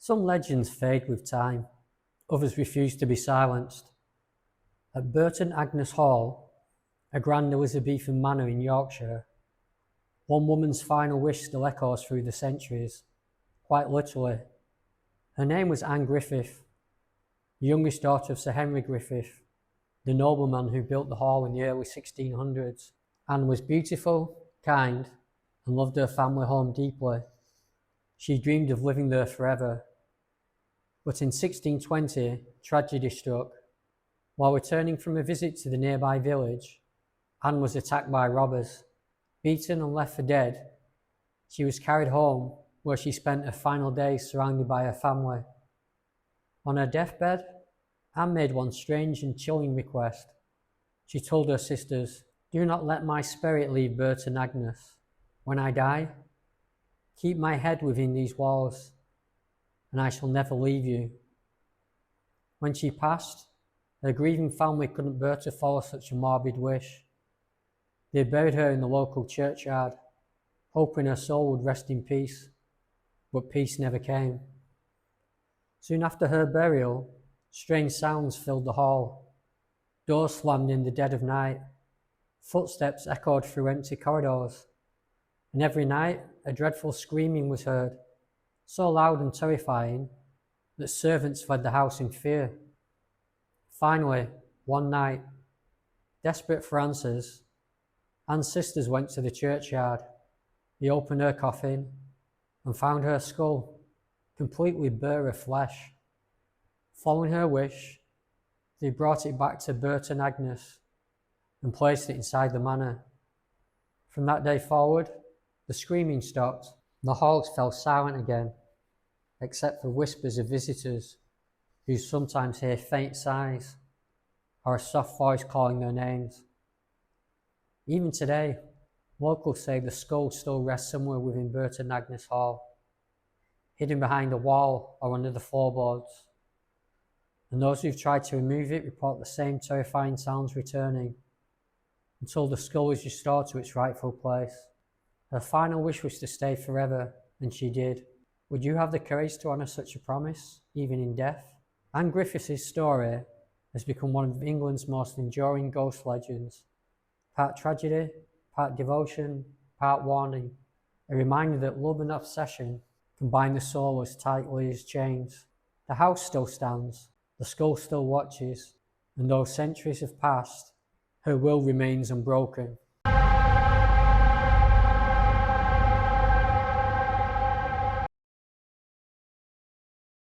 Some legends fade with time, others refuse to be silenced. At Burton Agnes Hall, a grand Elizabethan manor in Yorkshire, one woman's final wish still echoes through the centuries, quite literally. Her name was Anne Griffith, the youngest daughter of Sir Henry Griffith, the nobleman who built the hall in the early 1600s. Anne was beautiful, kind, and loved her family home deeply. She dreamed of living there forever. But in 1620, tragedy struck. While returning from a visit to the nearby village, Anne was attacked by robbers. Beaten and left for dead, she was carried home, where she spent her final days surrounded by her family. On her deathbed, Anne made one strange and chilling request. She told her sisters, "Do not let my spirit leave Burton Agnes. When I die, keep my head within these walls, and I shall never leave you." When she passed, her grieving family couldn't bear to follow such a morbid wish. They buried her in the local churchyard, hoping her soul would rest in peace, but peace never came. Soon after her burial, strange sounds filled the hall. Doors slammed in the dead of night. Footsteps echoed through empty corridors. And every night, a dreadful screaming was heard, so loud and terrifying that servants fled the house in fear. Finally, one night, desperate for answers, Anne's sisters went to the churchyard. They opened her coffin and found her skull completely bare of flesh. Following her wish, they brought it back to Burton Agnes and placed it inside the manor. From that day forward, the screaming stopped. The halls fell silent again, except for whispers of visitors who sometimes hear faint sighs or a soft voice calling their names. Even today, locals say the skull still rests somewhere within Burton Agnes Hall, hidden behind a wall or under the floorboards. And those who've tried to remove it report the same terrifying sounds returning until the skull is restored to its rightful place. Her final wish was to stay forever, and she did. Would you have the courage to honour such a promise, even in death? Anne Griffith's story has become one of England's most enduring ghost legends. Part tragedy, part devotion, part warning. A reminder that love and obsession can bind the soul as tightly as chains. The house still stands, the skull still watches, and though centuries have passed, her will remains unbroken.